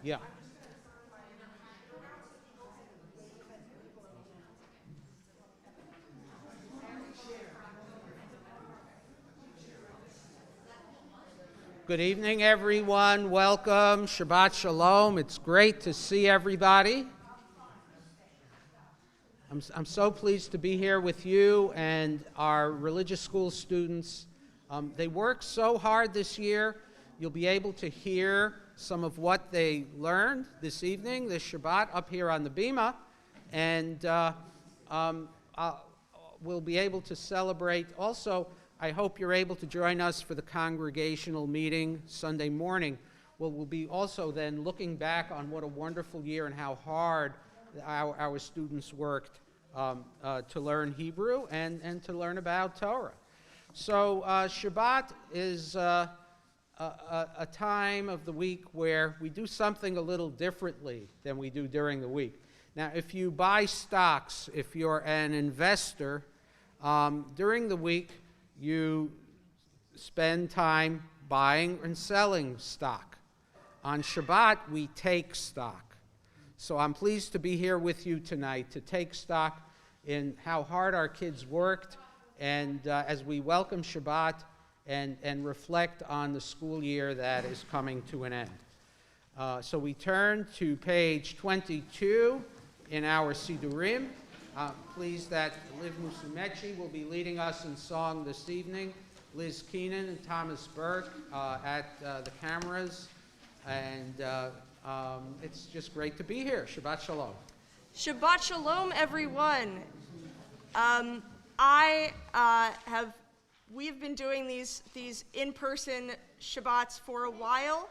Yeah. Good evening, everyone. Welcome. Shabbat Shalom. It's great to see everybody. I'm so pleased to be here with you and our religious school students. They worked so hard this year. You'll be able to hear some of what they learned this evening, this Shabbat, up here on the Bima. And we'll be able to celebrate. Also, I hope you're able to join us for the congregational meeting Sunday morning. We'll be also then looking back on what a wonderful year and how hard our students worked to learn Hebrew and to learn about Torah. So Shabbat is a time of the week where we do something a little differently than we do during the week. Now, if you buy stocks, if you're an investor, during the week, you spend time buying and selling stock. On Shabbat, we take stock. So I'm pleased to be here with you tonight to take stock in how hard our kids worked and as we welcome Shabbat and reflect on the school year that is coming to an end. So we turn to page 22 in our Sidurim. Pleased that Liv Musumechi will be leading us in song this evening. Liz Keenan and Thomas Burke at the cameras. And it's just great to be here. Shabbat Shalom. Shabbat Shalom, everyone. We've been doing these in-person Shabbats for a while.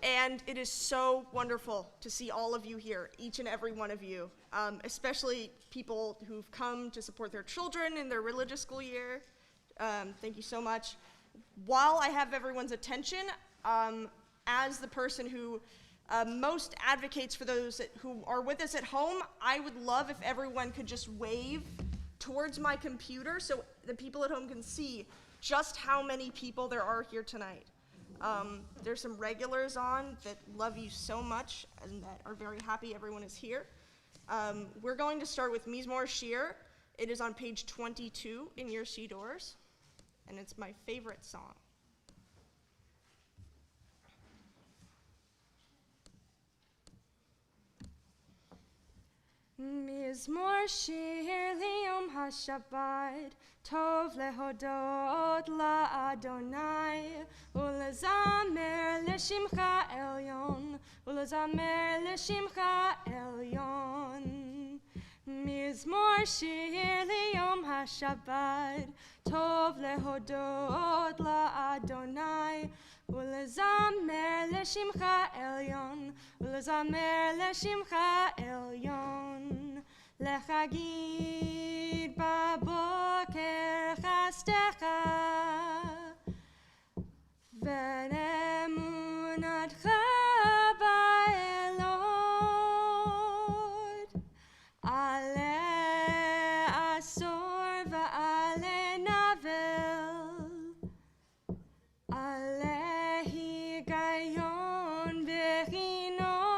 And it is so wonderful to see all of you here, each and every one of you, especially people who've come to support their children in their religious school year. Thank you so much. While I have everyone's attention, as the person who most advocates for those who are with us at home, I would love if everyone could just wave towards my computer so the people at home can see just how many people there are here tonight. There's some regulars on that love you so much and that are very happy everyone is here. We're going to start with Mizmor Shir. It is on page 22 in your Sidors, and it's my favorite song. Mizmor Shir liyom haShabbat, Tov lehodot la'Adonai, ulezamer leshimcha elyon, ulezamer leshimcha elyon. Mizmor Shir liyom haShabbat, Tov lehodot la'Adonai, ulezamer leshimcha elyon, ulezamer leshimcha elyon. Lechagid baboker chastecha, ve'emunatcha ba'elot, ale asor va'ale navel, ale higayon v'chinor.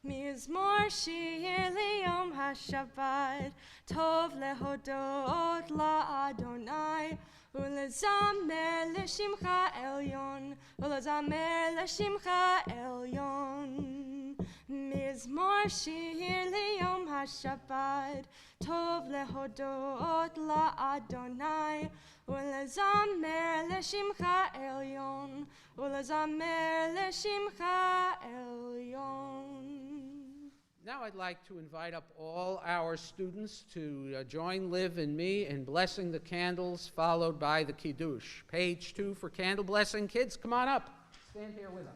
Mizmor Shir liyom haShabbat, Tov lehodot la'Adonai, ulezamer leshimcha elyon, ulezamer leshimcha elyon. Mizmor Shir liyom haShabbat, Tov lehodot la'Adonai, ulezamer leshimcha elyon, ulezamer leshimcha elyon. Now I'd like to invite up all our students to join Liv and me in blessing the candles, followed by the Kiddush. Page 2 for candle blessing. Kids, come on up. Stand here with us.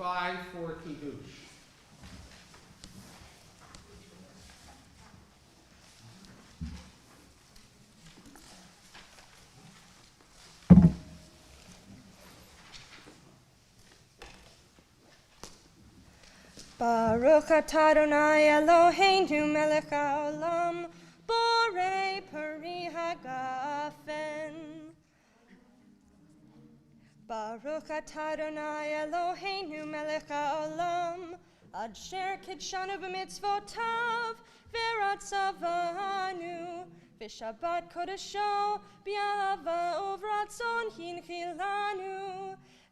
5 for Kiddush. Baruch atah Adonai Eloheinu melech haolam, borei peri hagafen. Baruch atah Adonai Eloheinu melech haolam, asher kidshanu b'mitzvotav v'ratzavanu, v'shabbat kodesho b'ahava uvratzon hinchilanu.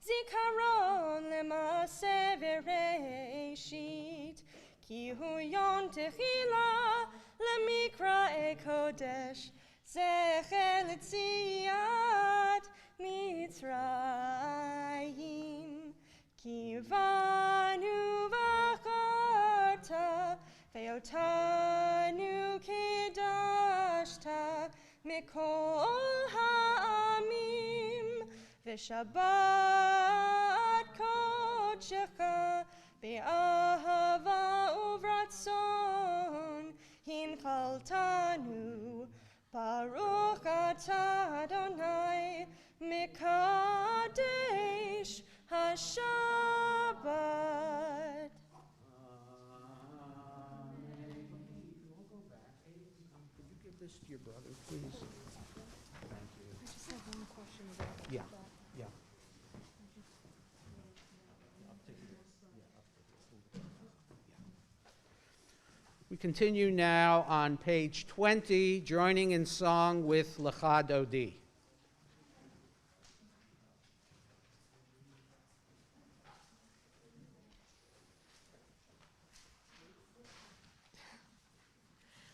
Zikaron lemase v'reishit, ki hu yon techila lemikra kodesh, zecher letziat Mitzrayim. Ki vanu v'acharta ve'otanu kedashta mikol ha'amim. V'shabbat kodechecha be'ahava uvratzon hinchaltanu. Baruch atah Adonai mekadesh haShabbat. Could you give this to your brother, please? Thank you. I just have one question about Yeah. that. Yeah. We continue now on page 20, joining in song with Lecha Dodi.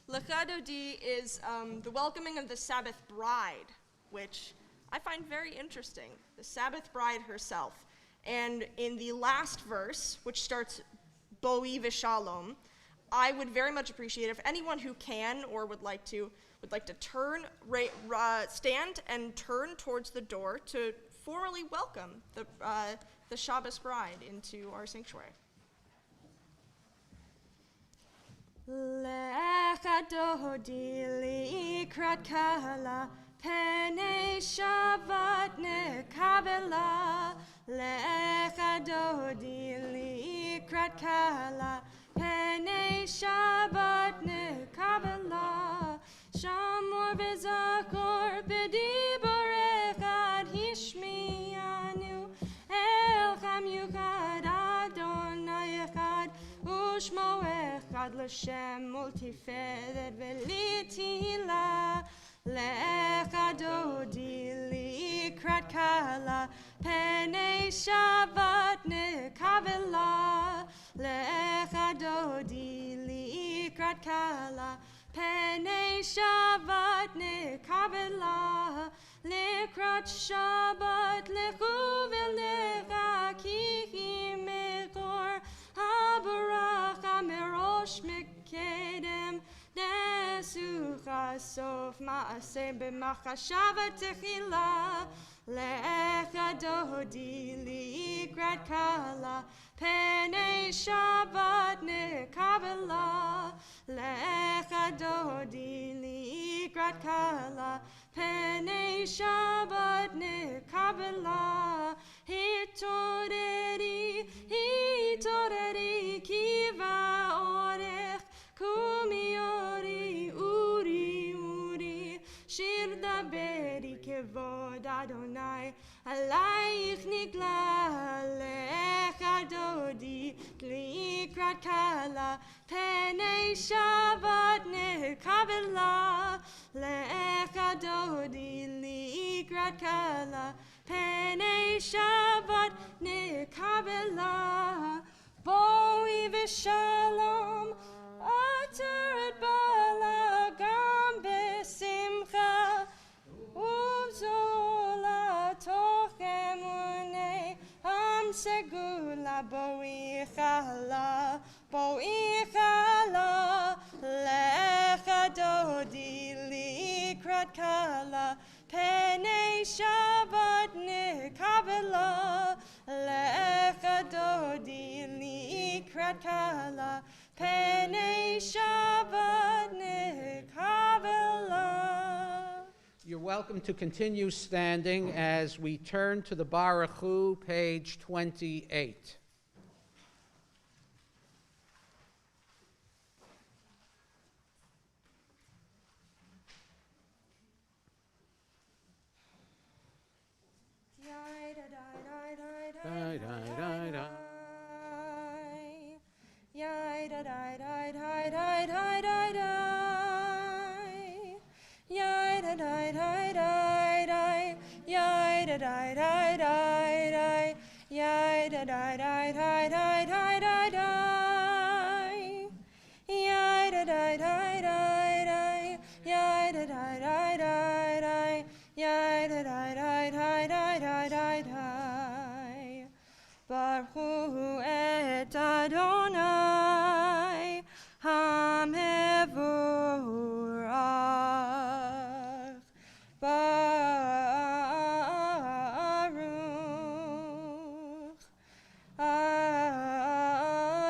Lecha Dodi is the welcoming of the Sabbath bride, which I find very interesting. The Sabbath bride herself. And in the last verse, which starts Boi v'shalom, I would very much appreciate if anyone who can or would like to turn, stand and turn towards the door to formally welcome the Shabbos bride into our sanctuary. Lecha Dodi likrat kala, penei Shabbat nekabela. Lecha Dodi likrat kala, penei Shabbat nekabela. Shamor v'zakor b'dibur echad hishmiyanu, elcham yuchad Adonai echad, ushmo echad l'shem multiferet v'litila. Lecha Dodi likrat kala, penei Shabbat nekabela. Lecha Dodi likrat kala, penei Shabbat nekabela. Likrat Shabbat lechu v'lecha ki mekor, habaracha merosh mekedem. Nesucha sof ma'aseh b'machashava techila. Lecha Dodi likrat kala, penei Shabbat nekabela. Lecha Dodi likrat kala, penei Shabbat nekabela. Hitoreri kiva orech, kumi uri, shir daberi kevod Adonai, alayich nigla. Lecha Dodi likrat kala, penei Shabbat nekabela. Lecha Dodi likrat kala, penei Shabbat nekabela. Boi v'shalom, ater bala gam besimcha, uvzola toch emunei, am segula boi chala. Lecha Dodi likrat kala, penei Shabbat nekabela. Lecha Dodi Shabbat kala, Penei Shabbat nekavela. You're welcome to continue standing as we turn to the Baruch Hu, page 28. Baruch Hu et Adonai HaMevorach. Baruch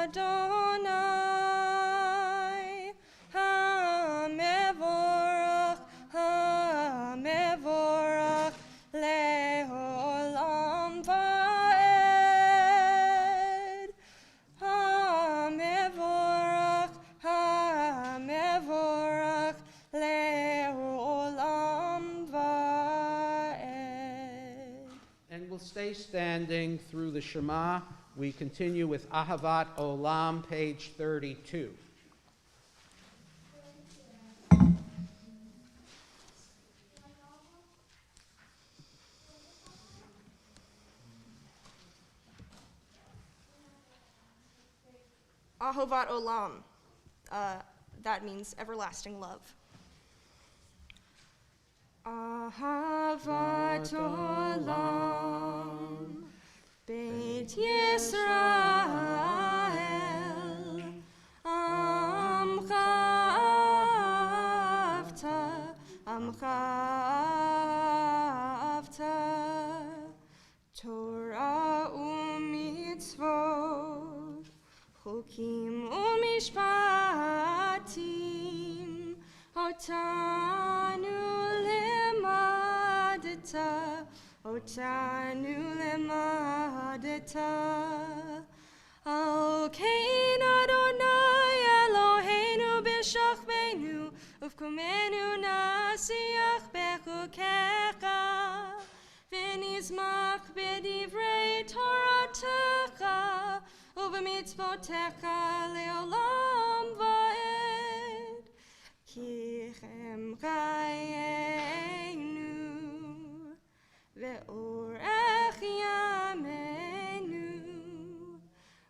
Adonai HaMevorach, HaMevorach le'olam va'ed. HaMevorach, HaMevorach le'olam va'ed. And we'll stay standing through the Shema. We continue with Ahavat Olam, page 32. Ahovat Olam. That means everlasting love. Ahavat Olam, Beit Yisrael, Amcha Avta, Torah u'mitzvot, Chukim u'mishpatim, Otanu lemadeta, Al kein Adonai Eloheinu b'shachbenu, ufkumenu nasiach bechukecha, v'nizmach b'divrei Toratecha, u'b'mitzvotecha le'olam va'ed. Ki chem chayenu, ve'orech yameinu,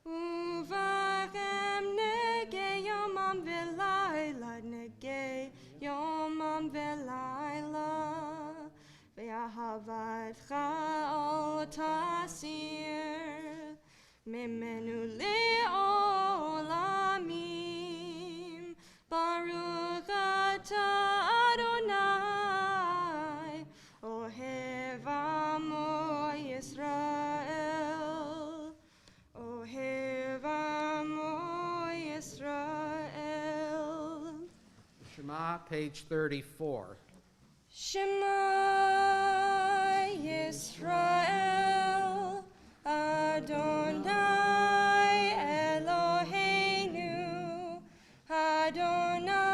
uvachem negei yomam ve'layla, negei yomam ve'layla, ve'ahavatcha al tasir, mimenu le'olamim, Baruch atah Adonai, Ohev Amo Yisrael, Ohev Amo Yisrael. Shema, page 34. Shema Yisrael, Adonai Eloheinu, Adonai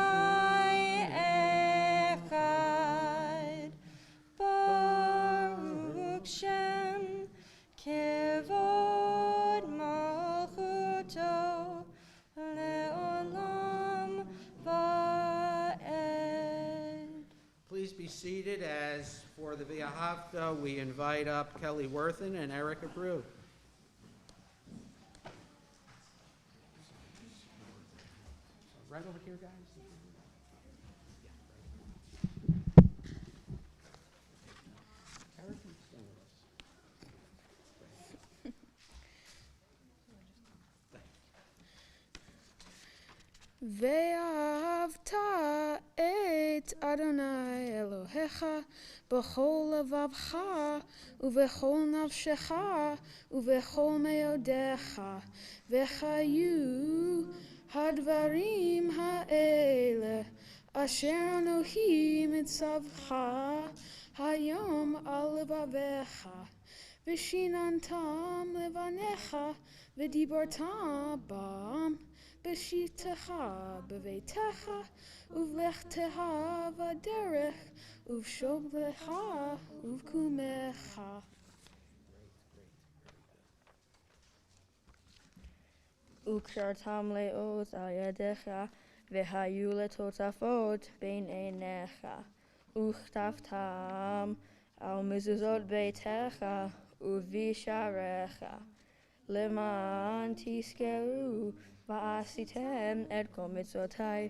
Echad. Baruch Shem Kevod Malchuto Le'olam Va'ed. Please be seated as for the V'ahavta we invite up Kelly Worthen and Erica Brew. Right over here, guys. Erica, you stay with us. ואהבת את את אדוני אלוהיך בכל לבבך ובכל נפשך ובכל מאודיך, וחיו הדברים האלה אשר אנוכי מצווך היום על לבביך, ושיננתם לבניך ודיברת בם בשיטתך בביתך ובלכתך בדרך ובשוכבך ובקומך. וקשרתם לאות על ידיך, והיו לטוטפות בין עיניך, וכתבתם על מזוזות ביתך ובשעריך, למען תזכרו ועשיתם את כל מצוותיי,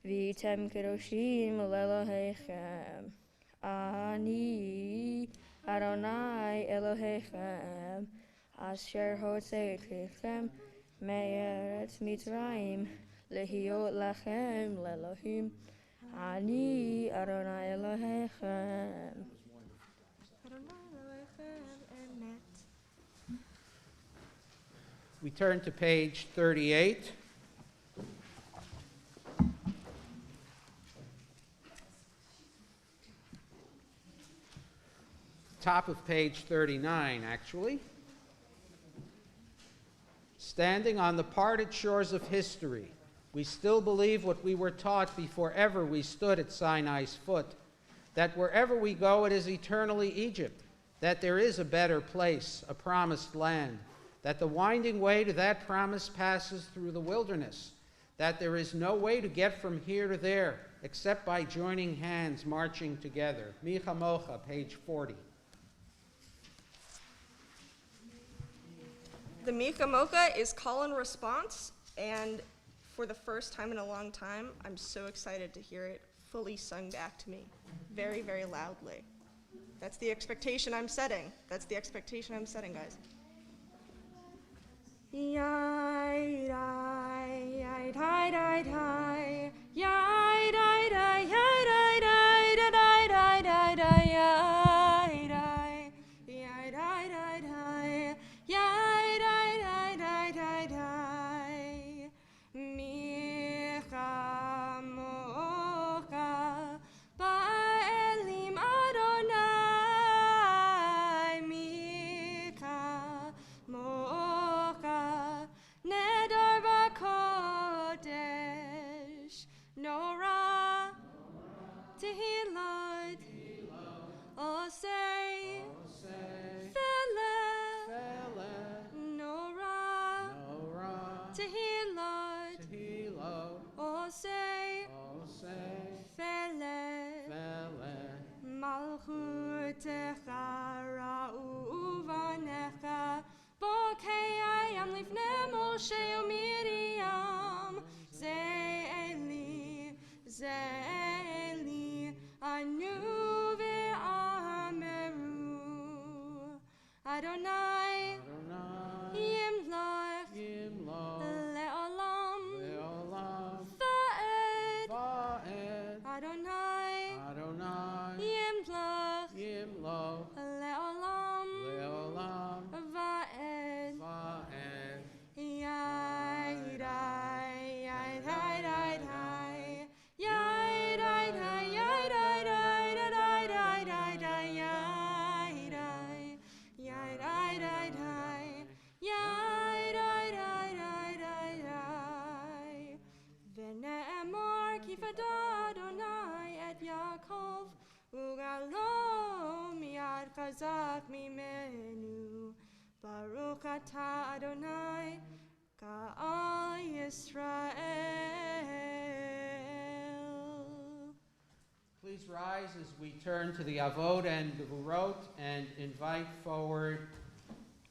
והייתם קדושים לאלוהיכם. אני אדוני אלוהיכם, אשר הוצאתכם מארץ מצרים, להיות לכם לאלוהים. אני אדוני אלוהיכם. We turn to page 38. Top of page 39, actually. Standing on the parted shores of history, we still believe what we were taught before ever we stood at Sinai's foot, that wherever we go it is eternally Egypt, that there is a better place, a promised land, that the winding way to that promise passes through the wilderness, that there is no way to get from here to there except by joining hands, marching together. Micha Mocha, page 40. The Mika Mocha is call and response, and for the first time in a long time, I'm so excited to hear it fully sung back to me, very, very loudly. That's the expectation I'm setting. That's the expectation I'm setting, guys. Yai, dai, yai, dai, dai, dai, yai, dai, dai, yai, dai, dai, dai, dai, dai, dai, yai, dai, yai, dai, dai, dai, yai, dai, dai, dai, dai, dai, Micha Mocha ba'elim Adonai, Micha Mocha nedar v'kodesh, Nora tehilot, osei feleh, Nora tehilot, osei feleh, malchutecha ra'u uvanecha, bokei ayam lifnei Moshe u'Miriam, ze eli, anu ve'ameru, Adonai, yimloch, le'olam, va'ed, Adonai, yimloch, le'olam, va'ed, yai, dai, yai, dai, dai, dai, yai, dai, dai, yai, dai, dai, dai, dai, dai, dai, yai, dai, yai, dai, dai, dai, yai, dai, dai, dai, dai, dai. Ve'ne'emar ki fada Adonai et Yaakov, ugalo miyad chazak mimenu, Baruch ata Adonai ka'al Yisrael. Please rise as we turn to the Avod and Gevurot and invite forward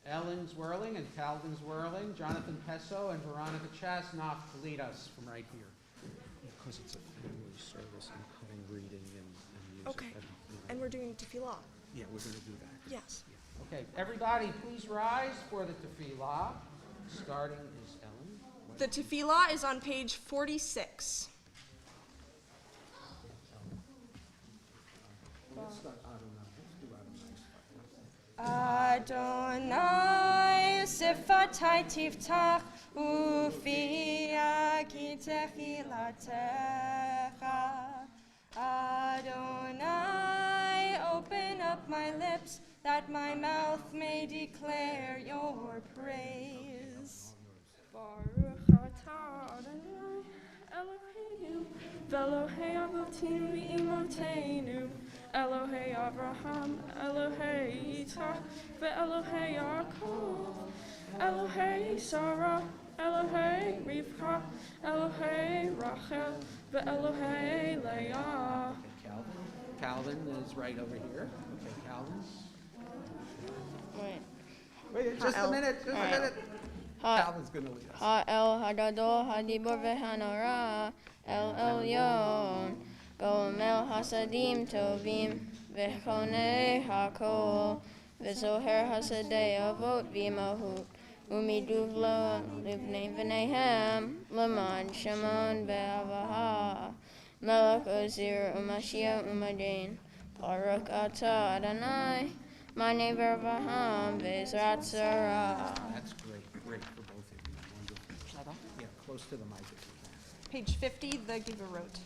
Ellen Zwirling and Calvin Zwirling, Jonathan Pesso, and Veronica Chasnoff to lead us from right here. Because it's a family service and cutting reading and music. Okay, and we're doing tefillah. Yeah, we're going to do that. Yes. Okay, everybody please rise for the tefillah. Starting is Ellen. The tefillah is on page 46. Adonai sifatai tiftach ufi techilatecha. Adonai, open up my lips that my mouth may declare your praise. Baruch atah Adonai Eloheinu v'Elohei avotinu v'imotenu Elohei Avraham, Elohei Yitzchak, v'Elohei Yaakov, Elohei Sarah, Elohei Rivka, Elohei Rachel, v'Elohei Leah. Calvin is right over here. Okay, Calvin. Wait. Wait, just a minute, just a minute. Calvin's going to lead us. El Hagadol Hadibor v'Hanora El Elyon Gomel Hasadim Tovim v'Chonei Hakol v'Zoher Hasadei Avot v'Imahut Umiduv Lo Livnei V'Nehem Laman Shimon v'Avaha Melech Ozir Umashia Umadin Baruch Atah Adonai Manei V'Avraham V'Ezrat Sarah. That's great, great for both of you. Wonderful. Yeah, close to the mic if you can. Page 50, the giver wrote.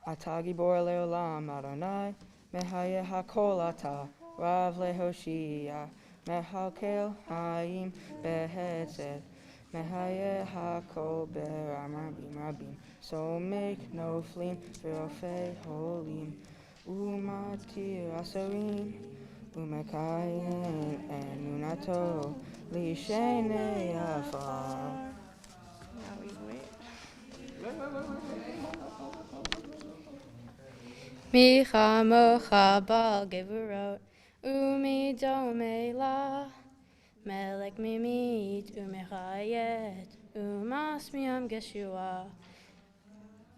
Ata gibor leolam Adonai, mehayeh hakol ata, rav lehoshia, mehalkel hayim behesed, mehayeh hakol beram rabim rabim, so make no flim v'rofei holim, umatir asarim, umekayim enunato, lishenei afar. Now we wait. Micha mocha bal gevurot, umi domela, melek mimit, umechayet, umas miam geshua,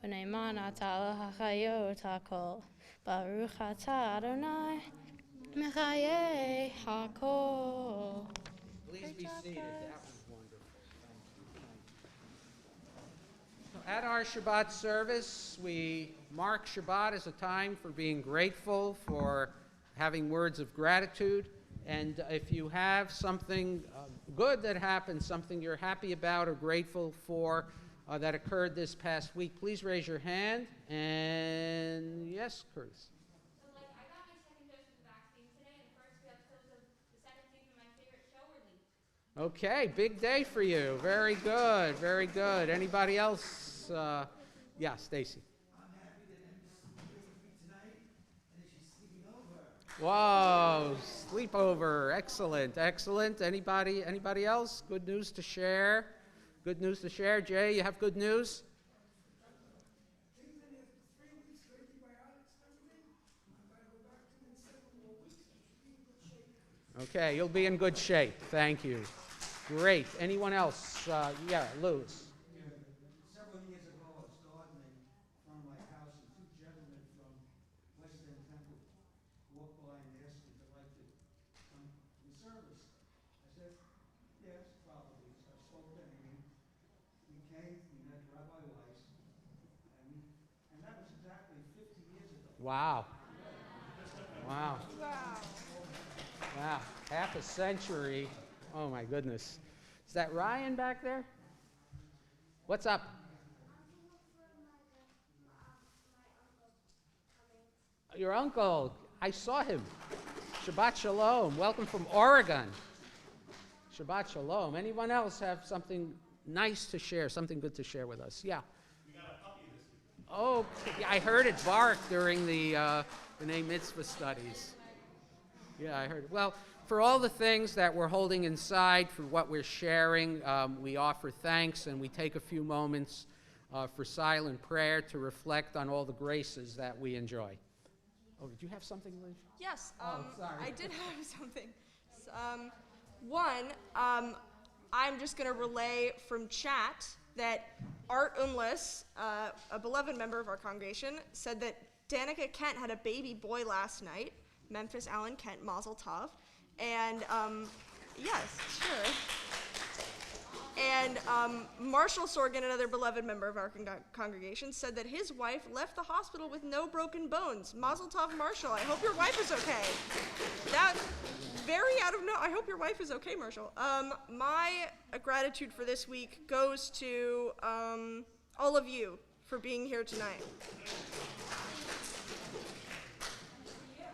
v'neiman atal hachayot hakol, baruch atah Adonai, mechayeh hakol. Please be seated. That was wonderful. At our Shabbat service, we mark Shabbat as a time for being grateful, for having words of gratitude. And if you have something good that happened, something you're happy about or grateful for that occurred this past week, please raise your hand. And yes, Curtis. So, I got my second dose of the vaccine today, and the first two episodes of the second season of my favorite show were leaked. Okay, big day for you. Very good, very good. Anybody else? Yeah, Stacy. I'm happy that Emma's tonight, and that she's sleeping over. Whoa, sleepover. Excellent, excellent. Anybody else? Good news to share? Good news to share. Jay, you have good news? Things in here 3 weeks, good antibiotics and everything. I'm going to go back to in 7 more weeks. I should be in good shape. Okay, you'll be in good shape. Thank you. Great. Anyone else? Yeah, Luz. Several years ago, I was gardening in front of my house, and 2 gentlemen from West End Temple walked by and asked me if I'd like to come to the service. I said, yes, probably. So I spoke to Amy. We came, we met Rabbi Weiss, and that was exactly 50 years ago. Wow. Wow. Wow. Half a century. Oh, my goodness. Is that Ryan back there? What's up? Your uncle. I saw him. Shabbat Shalom. Welcome from Oregon. Shabbat Shalom. Anyone else have something nice to share, something good to share with us? Yeah. We got a puppy this week. Oh, yeah, I heard it bark during the B'nai Mitzvah studies. Yeah, I heard it. Well, for all the things that we're holding inside, for what we're sharing, we offer thanks, and we take a few moments for silent prayer to reflect on all the graces that we enjoy. Oh, did you have something, Liz? Yes, sorry. I did have something. One, I'm just going to relay from chat that Art Unlis, a beloved member of our congregation, said that Danica Kent had a baby boy last night. Memphis Allen Kent, Mazel Tov. And, yes, sure. And Marshall Sorgan, another beloved member of our congregation, said that his wife left the hospital with no broken bones. Mazel tov, Marshall. I hope your wife is okay. That very out of I hope your wife is okay, Marshall. My gratitude for this week goes to all of you for being here tonight.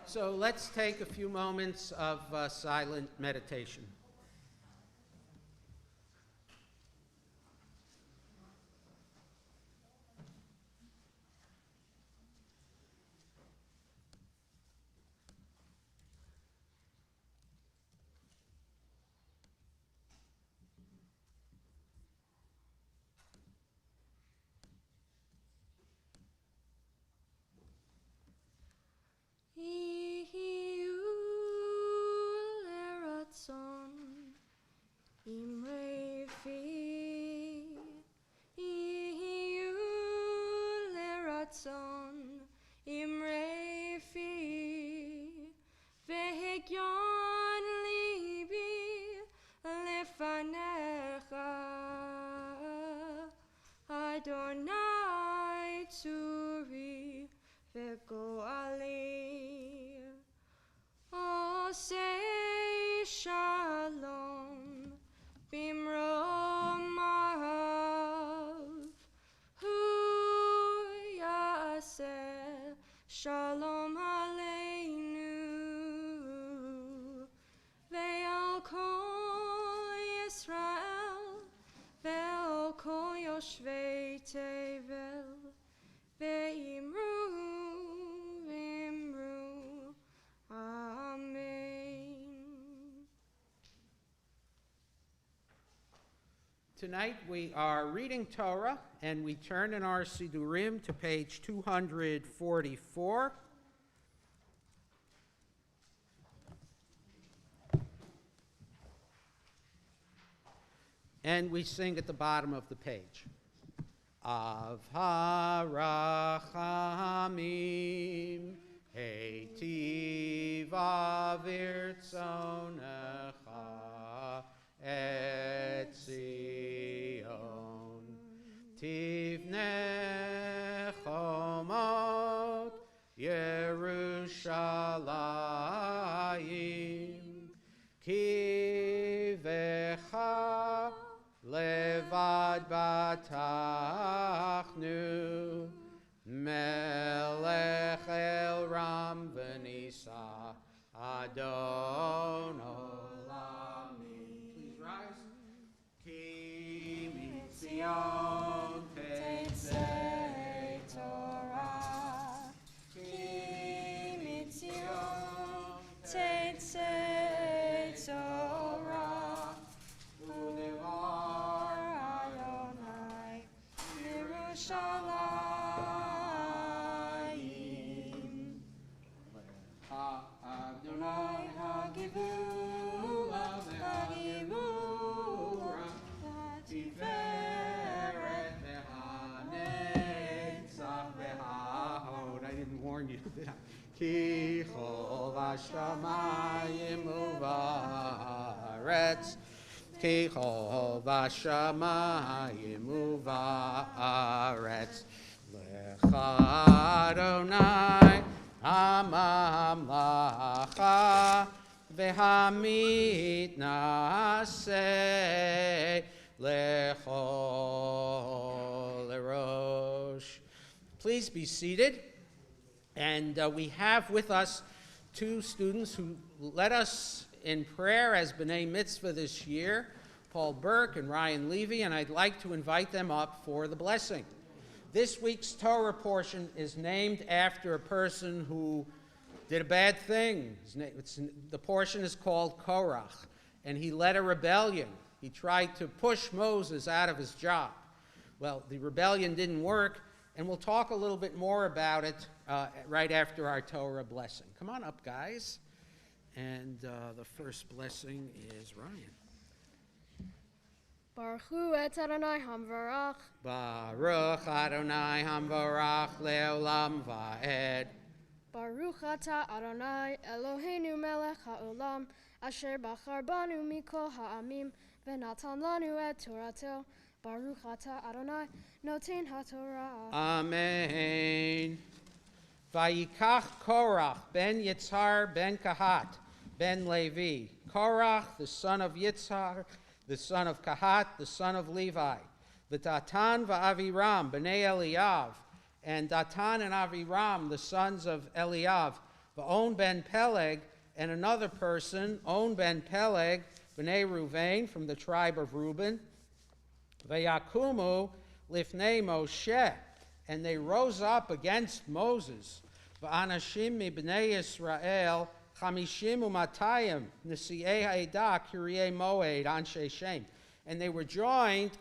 So let's take a few moments of silent meditation. Adonai Tzuri v'go'ali Osei Shalom Bimromav Hu Yaseh Shalom Aleinu Ve'al Kol Yisrael Ve'al Kol Yoshvei Tevel Ve'imru V'imru Amen. Tonight we are reading Torah, and we turn in our Sidurim to page 244. And we sing at the bottom of the page. Av harachamim heitiv avirtzonecha et Zion tivneh chomot Yerushalayim kivecha levad batachnu melech el ram v'nisa adon olami. Please rise. Ki mitzion tetzei Torah. Ki mitzion tetzei Torah. Udevar Adonai Yerushalayim. Adonai hagivura v'hagivura tiferet v'hanetzach v'hahod. I didn't warn you, did I? Ki chol v'shamayim u'va'aretz. Ki chol v'shamayim u'va'aretz. Lecha Adonai Hamamlacha v'hamit naseh lechol erosh. Please be seated. And we have with us two students who led us in prayer as B'nai Mitzvah this year, Paul Burke and Ryan Levy, and I'd like to invite them up for the blessing. This week's Torah portion is named after a person who did a bad thing. The portion is called Korach, and he led a rebellion. He tried to push Moses out of his job. Well, the rebellion didn't work, and we'll talk a little bit more about it right after our Torah blessing. Come on up, guys. And the first blessing is Ryan. Baruch Hu et Adonai Hamvarach. Baruch Adonai Hamvarach leolam va'ed. Baruch Ata Adonai Eloheinu melech haolam asher bachar banu mikol ha'amim V'natan lanu et Torato. Baruch atah Adonai noten haTorah. Amen. Vayikach Korach ben Yitzhar ben Kahat ben Levi. Korach, the son of Yitzhar, the son of Kahat, the son of Levi. V'Datan va'Aviram b'nei Eliav. And Datan and Aviram, the sons of Eliav. V'on ben Peleg, and another person, On ben Peleg, b'nei Ruvain, from the tribe of Reuben. V'yakumu lifnei Moshe, and they rose up against Moses. V'anashim mibnei Yisrael, chamishim u'matayim, nesi'ei ha'edah, kiryei moed, anshe Shem. And they were joined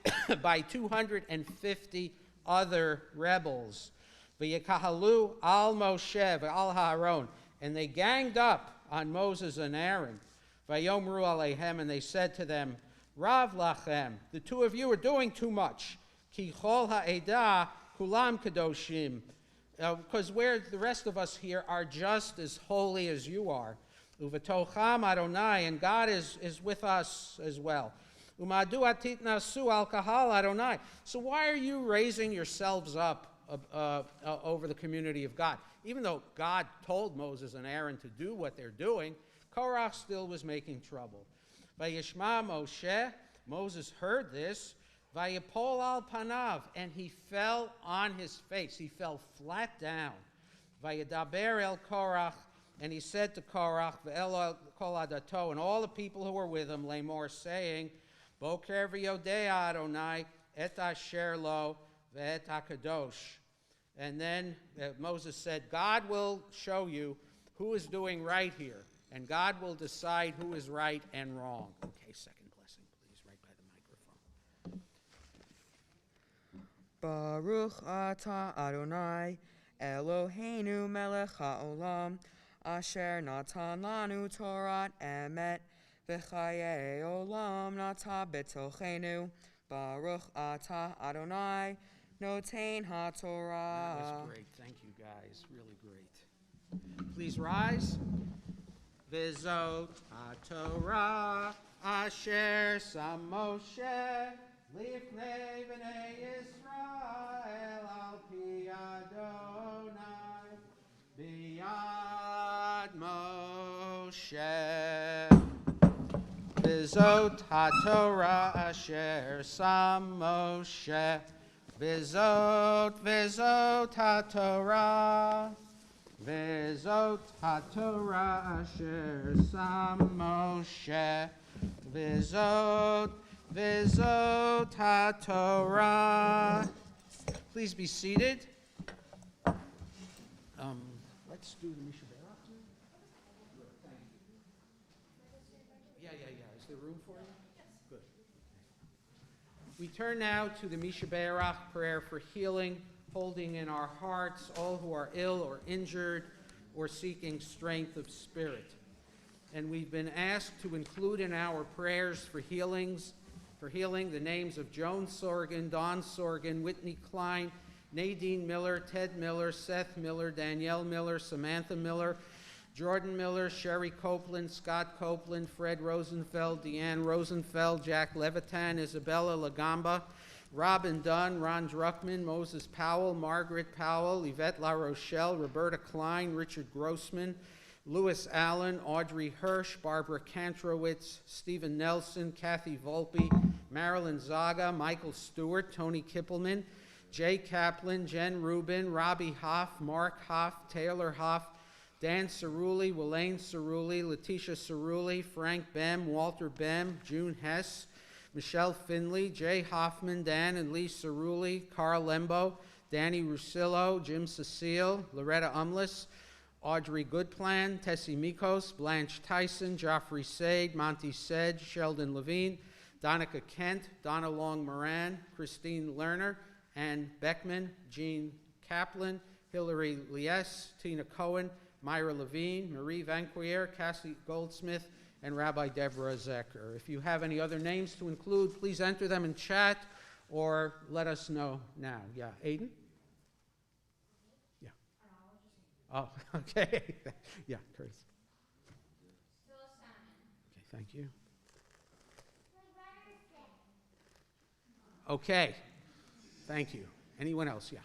by 250 other rebels. V'yikahalu al Moshe v'al Haaron, and they ganged up on Moses and Aaron. Vayomru aleihem, and they said to them, Rav lachem, the two of you are doing too much. Ki chol ha'edah kulam kadoshim, because where the rest of us here are just as holy as you are. Uvatocham Adonai, and God is with us as well. Umadu atitnasu al kahal Adonai. So why are you raising yourselves up over the community of God? Even though God told Moses and Aaron to do what they're doing, Korach still was making trouble. Vayishma Moshe, Moses heard this, Vayipol al panav, and he fell on his face. He fell flat down. Vayadaber el Korach, and he said to Korach, Ve'el kol adato, and all the people who were with him, Lamor, saying, Boker v'yodea Adonai et asher lo ve'et hakadosh. And then Moses said, God will show you who is doing right here, and God will decide who is right and wrong. Okay, second blessing, please, right by the microphone. Baruch atah Adonai Eloheinu melech haolam asher natan lanu Torat emet v'chayei olam nata betochenu. Baruch atah Adonai noten haTorah. That was great. Thank you, guys. Really great. Please rise. V'zot haTorah asher sam Moshe lifnei b'nei Yisrael al pi Adonai biyad Moshe. V'zot haTorah asher sam Moshe. V'zot haTorah. V'zot haTorah asher sam Moshe. V'zot haTorah. Please be seated. Let's do the Misha Berach. Yeah. Is there room for you? Yes. Good. We turn now to the Misha Berach prayer for healing, holding in our hearts all who are ill or injured or seeking strength of spirit. And we've been asked to include in our prayers for healing the names of Joan Sorgan, Don Sorgan, Whitney Klein, Nadine Miller, Ted Miller, Seth Miller, Danielle Miller, Samantha Miller, Jordan Miller, Sherry Copeland, Scott Copeland, Fred Rosenfeld, Deanne Rosenfeld, Jack Levitan, Isabella Lagamba, Robin Dunn, Ron Druckman, Moses Powell, Margaret Powell, Yvette La Rochelle, Roberta Klein, Richard Grossman, Louis Allen, Audrey Hirsch, Barbara Kantrowitz, Stephen Nelson, Kathy Volpe, Marilyn Zaga, Michael Stewart, Tony Kippelman, Jay Kaplan, Jen Rubin, Robbie Hoff, Mark Hoff, Taylor Hoff, Dan Cerulli, Welaine Cerulli, Letitia Cerulli, Frank Bem, Walter Bem, June Hess, Michelle Finley, Jay Hoffman, Dan and Lee Cerulli, Carl Lembo, Danny Russillo, Jim Cecile, Loretta Umlis, Audrey Goodplan, Tessie Mikos, Blanche Tyson, Joffrey Sade, Monty Sedge, Sheldon Levine, Donica Kent, Donna Long Moran, Christine Lerner, Ann Beckman, Jean Kaplan, Hillary Lies, Tina Cohen, Myra Levine, Marie Vanquier, Cassie Goldsmith, and Rabbi Deborah Zecker. If you have any other names to include, please enter them in chat or let us know now. Yeah, Aiden? Yeah. Oh, okay. Yeah, Curtis. Okay, thank you. Okay. Thank you. Anyone else? Yeah.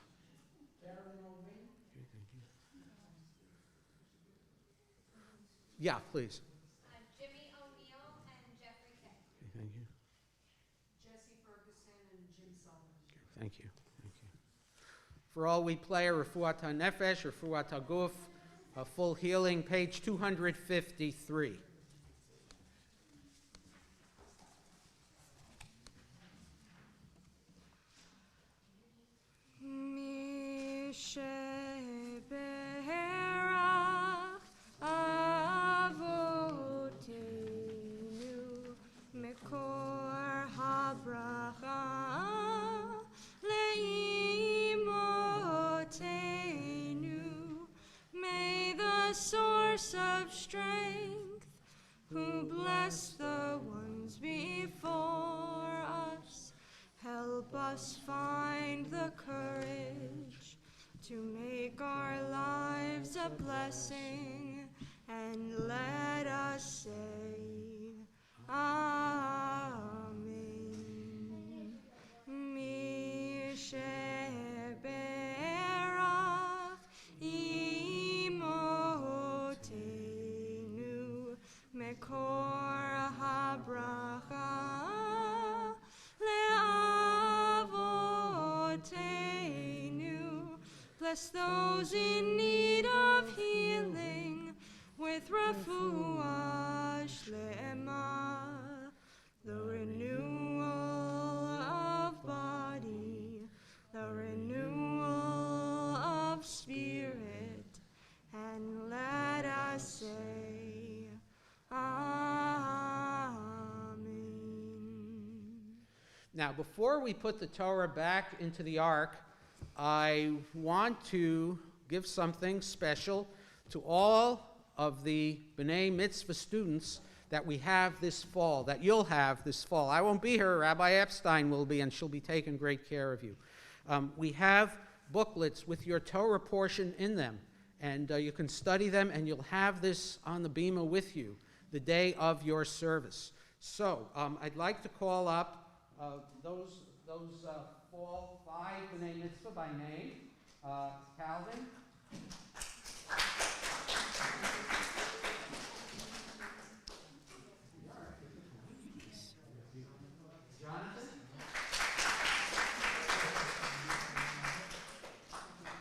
Yeah, please. Jimmy O'Neill and Jeffrey Kay. Okay, thank you. Jesse Ferguson and Jim Sullivan. Thank you. Thank you. For all we play, Refuat HaNefesh, Refuat HaGuf, a full healing, page 253. Misheberach Avotenu Mekor Habracha Leimotenu. May the source of strength, who bless the ones before us, help us find the courage to make our lives a blessing, and let us say, Amen. Misheberach Imotenu Mekor Habracha Leavotenu. Bless those in need of healing with refuah shlema, the renewal of body, the renewal of spirit, and let us say, Amen. Now, before we put the Torah back into the ark, I want to give something special to all of the B'nai Mitzvah students that we have this fall, that you'll have this fall. I won't be here, Rabbi Epstein will be, and she'll be taking great care of you. We have booklets with your Torah portion in them, and you can study them, and you'll have this on the bima with you the day of your service. So I'd like to call up those fall 5 B'nai Mitzvah by name. Calvin. Jonathan.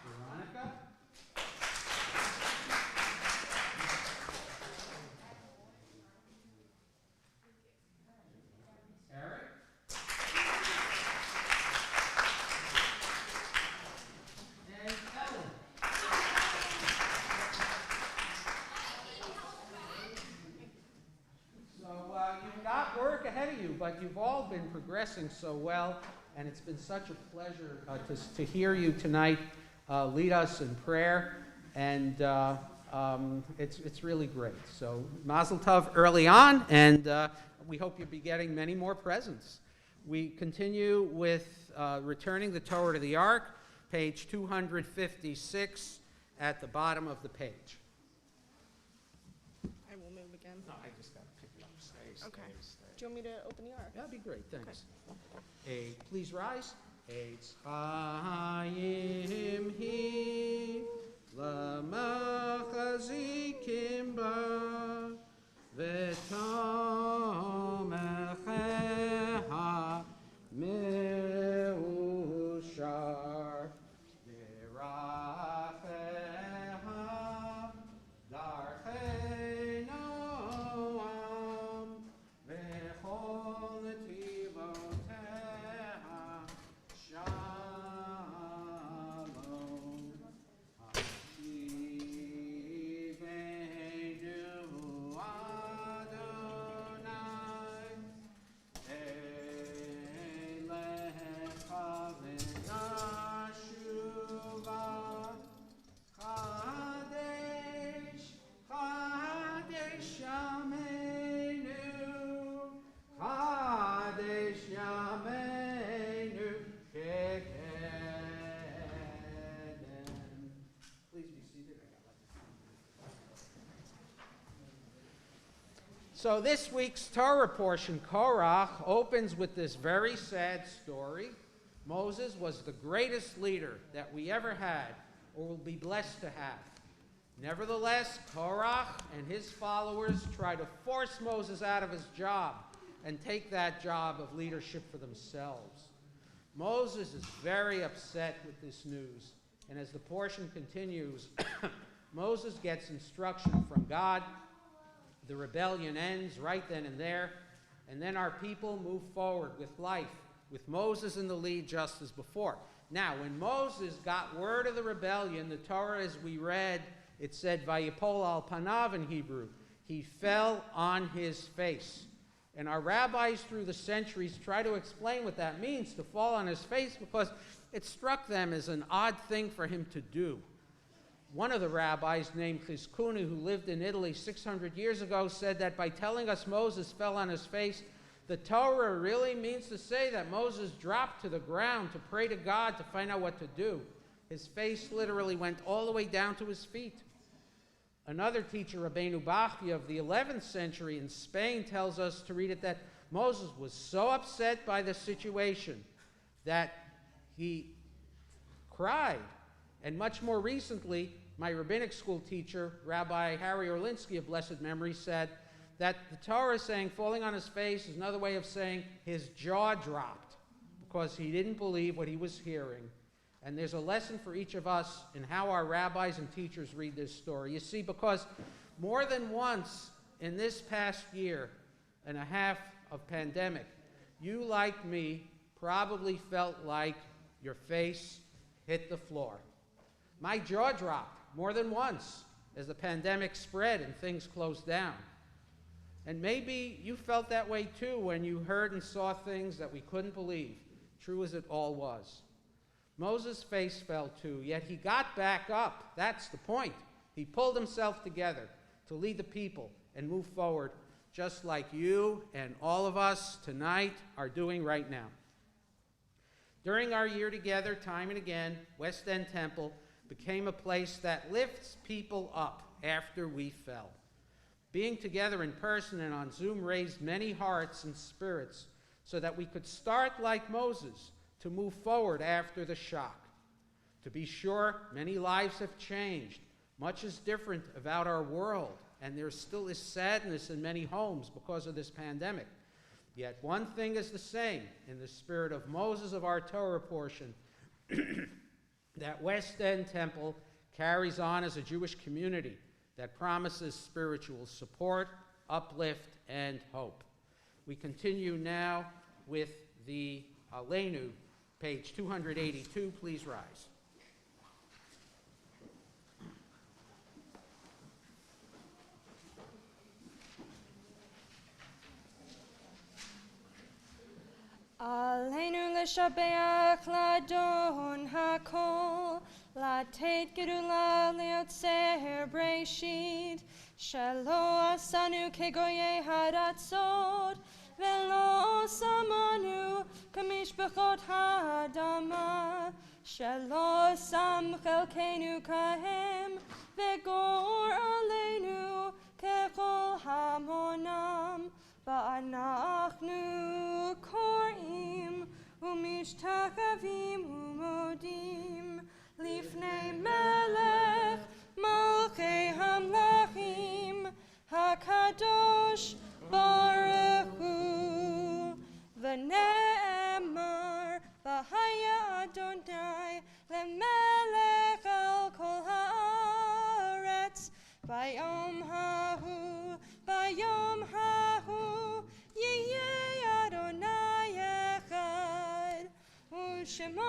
Veronica. Eric. And Ellen. So you've got work ahead of you, but you've all been progressing so well, and it's been such a pleasure to hear you tonight lead us in prayer, and it's really great. So Mazel Tov early on, and we hope you'll be getting many more presents. We continue with returning the Torah to the Ark, page 256 at the bottom of the page. I will move again. No, I just got to pick it up. Stay. Okay. Do you want me to open the ark? That'd be great, thanks. Please rise. Eitz Chaim Hi L'Machazikim Ba V'Tomecheha Meushar V'Rafeha Darchei Noam V'Chol Netivoteha Shalom Hashivenu Adonai So this week's Torah portion, Korach, opens with this very sad story. Moses was the greatest leader that we ever had or will be blessed to have. Nevertheless, Korach and his followers try to force Moses out of his job and take that job of leadership for themselves. Moses is very upset with this news, and as the portion continues, Moses gets instruction from God. The rebellion ends right then and there, and then our people move forward with life, with Moses in the lead just as before. Now, when Moses got word of the rebellion, the Torah, as we read, it said, Vayipol al panav in Hebrew. He fell on his face. And our rabbis through the centuries try to explain what that means, to fall on his face, because it struck them as an odd thing for him to do. One of the rabbis, named Chizkuni, who lived in Italy 600 years ago, said that by telling us Moses fell on his face, the Torah really means to say that Moses dropped to the ground to pray to God to find out what to do. His face literally went all the way down to his feet. Another teacher, Rabbeinu Bachya of the 11th century in Spain, tells us to read it that Moses was so upset by the situation that he cried. And much more recently, my rabbinic school teacher, Rabbi Harry Orlinsky of blessed memory, said that the Torah is saying falling on his face is another way of saying his jaw dropped because he didn't believe what he was hearing. And there's a lesson for each of us in how our rabbis and teachers read this story. You see, because more than once in this past year and a half of pandemic, you, like me, probably felt like your face hit the floor. My jaw dropped more than once as the pandemic spread and things closed down. And maybe you felt that way too when you heard and saw things that we couldn't believe, true as it all was. Moses' face fell too, yet he got back up. That's the point. He pulled himself together to lead the people and move forward, just like you and all of us tonight are doing right now. During our year together, time and again, West End Temple became a place that lifts people up after we fell. Being together in person and on Zoom raised many hearts and spirits so that we could start like Moses, to move forward after the shock. To be sure, many lives have changed. Much is different about our world, and there still is sadness in many homes because of this pandemic. Yet one thing is the same in the spirit of Moses of our Torah portion, that West End Temple carries on as a Jewish community that promises spiritual support, uplift, and hope. We continue now with the Aleinu, page 282. Please rise. Aleinu l'shabeach l'adon hakol, לתת גדולה ליוצר בראשית, שלא עשנו כגויי הארצות, ולא שמנו כמשפחות האדמה, שלא שם חלקנו כהם, וגור עלינו ככל המונם, ואנחנו קוראים ומשתחווים ומודים לפני מלך מלכי המלכים הקדוש ברוך הוא. ונאמר והיה אדוני למלך על כל הארץ ביום ההוא יהיה אדוני אחד ושמו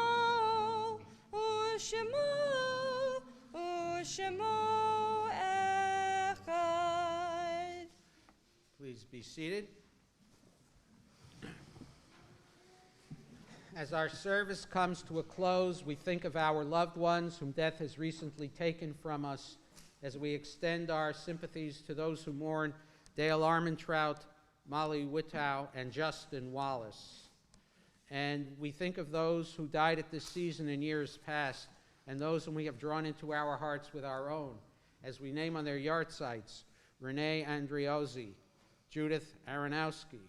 echad. Please be seated. As our service comes to a close, we think of our loved ones whom death has recently taken from us, as we extend our sympathies to those who mourn Dale Armentrout, Molly Whittow, and Justin Wallace. And we think of those who died at this season in years past, and those whom we have drawn into our hearts with our own, as we name on their yard sites Renee Andriozzi, Judith Aronowski,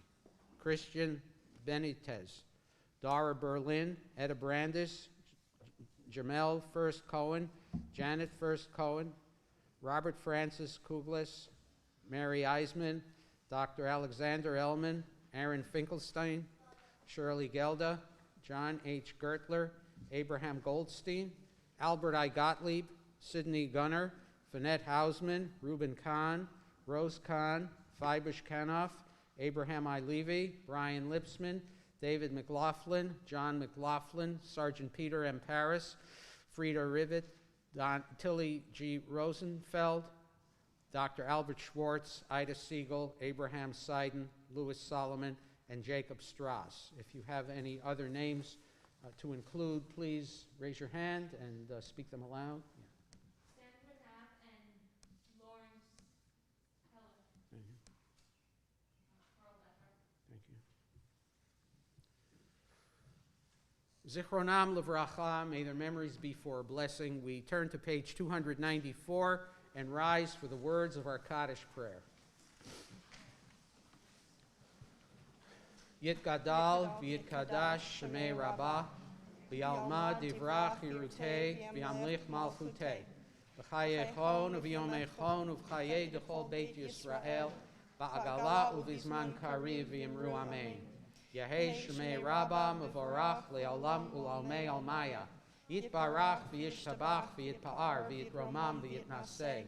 Christian Benitez, Dara Berlin, Etta Brandis, Jamel First Cohen, Janet First Cohen, Robert Francis Kuglis, Mary Eisman, Dr. Alexander Ellman, Aaron Finkelstein, Shirley Gelda, John H. Gertler, Abraham Goldstein, Albert I. Gottlieb, Sidney Gunner, Finette Hausman, Reuben Kahn, Rose Kahn, Fibush Kanoff, Abraham I. Levy, Brian Lipsman, David McLaughlin, John McLaughlin, Sergeant Peter M. Paris, Frida Rivet, Tilly G. Rosenfeld, Dr. Albert Schwartz, Ida Siegel, Abraham Seiden, Louis Solomon, and Jacob Strauss. If you have any other names to include, please raise your hand and speak them aloud. Sandra Knapp and Lawrence Heller. Thank you. Carl Becker. Thank you. Zichronam Livracha, may their memories be for a blessing. We turn to page 294 and rise for the words of our Kaddish prayer. Yit Gadal, V'yit Kadash, Shemei Rabbah, V'yalma Divrach Yerutei, V'yamlich Malchutei, V'chayechon, V'yomechon, V'chayei Dechol Beit Yisrael, V'agala U'vizman Kariv V'yimru Amen. Yehei Shemei Rabbah, Mevorach Le'olam U'lalmei Almaya, Yitbarach V'yishtabach V'yitpa'ar V'yitromam V'yitnaseh,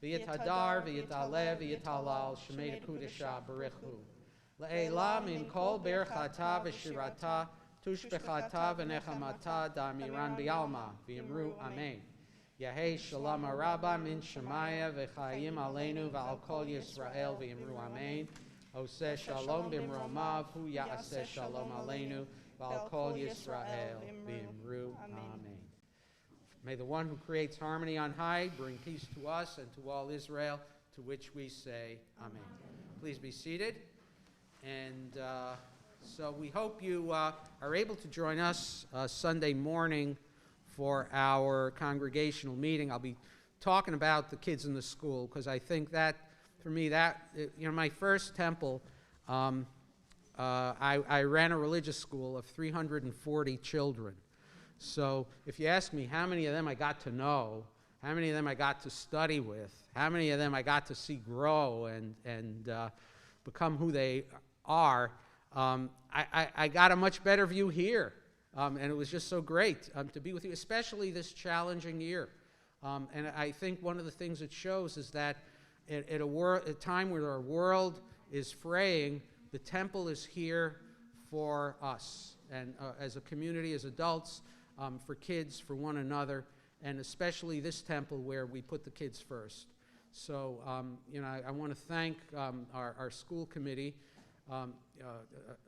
V'yithadar V'yitaleh V'yitalal Shemei Kudesha Barichu. Le'elam in kol berchata v'shirata tushbechata v'nechamata da'amiran bi'alma v'yimru amen. Yahei shalom araba min shemaya v'chayim aleinu v'al kol Yisrael v'yimru amen. Oseh shalom b'mromav hu ya'aseh shalom aleinu v'al kol Yisrael v'yimru amen. May the one who creates harmony on high bring peace to us and to all Israel, to which we say amen. Please be seated. And so we hope you are able to join us Sunday morning for our congregational meeting. I'll be talking about the kids in the school because I think that, for me, my first temple, I ran a religious school of 340 children. So if you ask me how many of them I got to know, how many of them I got to study with, how many of them I got to see grow and become who they are, I got a much better view here, and it was just so great to be with you, especially this challenging year. And I think one of the things it shows is that at a time where our world is fraying, the temple is here for us, and as a community, as adults, for kids, for one another, and especially this temple where we put the kids first. So, I want to thank our school committee,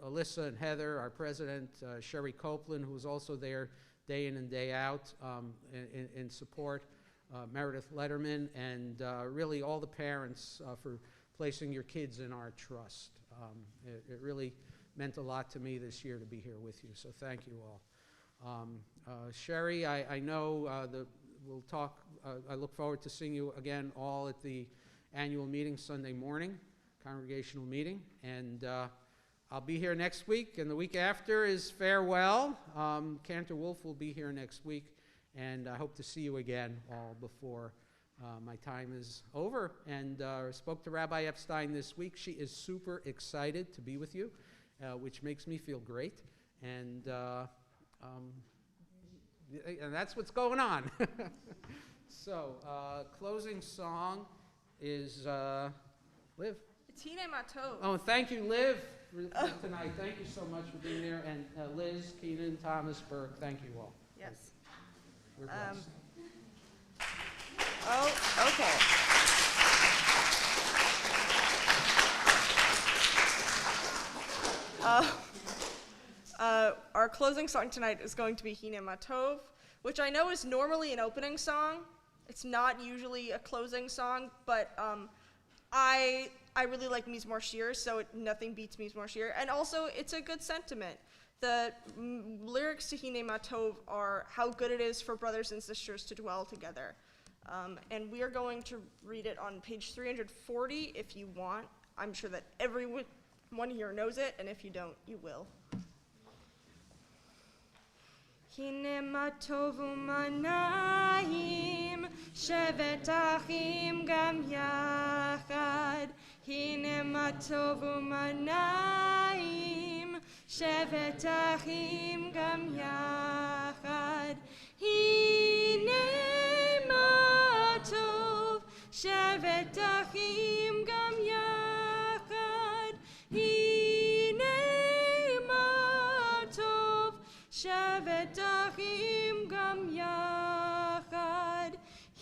Alyssa and Heather, our president, Sherry Copeland, who is also there day in and day out in support, Meredith Letterman, and really all the parents for placing your kids in our trust. It really meant a lot to me this year to be here with you, so thank you all. Sherry, I know we'll talk. I look forward to seeing you again all at the annual meeting Sunday morning, congregational meeting. And I'll be here next week, and the week after is farewell. Cantor Wolf will be here next week, and I hope to see you again all before my time is over. And I spoke to Rabbi Epstein this week. She is super excited to be with you, which makes me feel great. And that's what's going on. So, closing song is Liv. It's Hine Matov. Oh, thank you, Liv, for tonight. Thank you so much for being there. And Liz, Keenan, Thomas, Burke, thank you all. Yes. We're blessed. Oh, okay. Our closing song tonight is going to be Hine Matov, which I know is normally an opening song. It's not usually a closing song, but I really like Mizmor Shir, so nothing beats Mizmor Shir. And also, it's a good sentiment. The lyrics to Hine Matov are how good it is for brothers and sisters to dwell together. And we are going to read it on page 340 if you want. I'm sure that everyone here knows it, and if you don't, you will. הנה מה טוב ומה נעים, שבת אחים גם יחד. הנה מה טוב ומה נעים, שבת אחים גם יחד. הנה מה טוב, שבת אחים גם יחד. הנה מה טוב, שבת אחים גם יחד.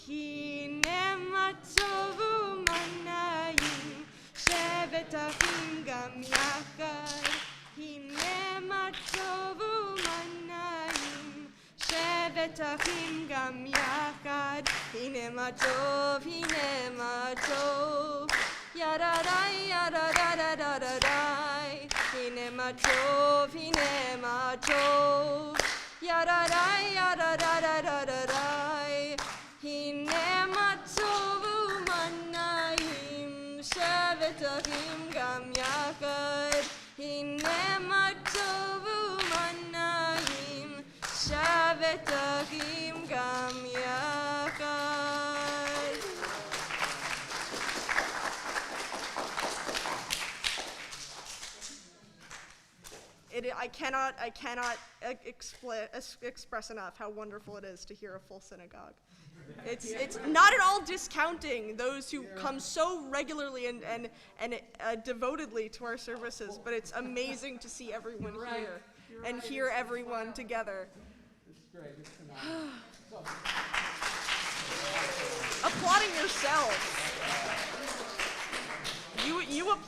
הנה מה טוב ומה נעים, שבת אחים גם יחד. הנה מה טוב ומה נעים, שבת אחים גם יחד. הנה מה טוב, הנה מה טוב, ידדי ידדי. הנה מה טוב, הנה מה טוב, ידדי ידדי. הנה מה טוב ומה נעים, שבת אחים גם יחד. הנה מה טוב ומה נעים, שבת אחים גם יחד. I cannot express enough how wonderful it is to hear a full synagogue. It's not at all discounting those who come so regularly and devotedly to our services, but it's amazing to see everyone here and hear everyone together. It's great. It's phenomenal. Applauding yourselves. You applaud.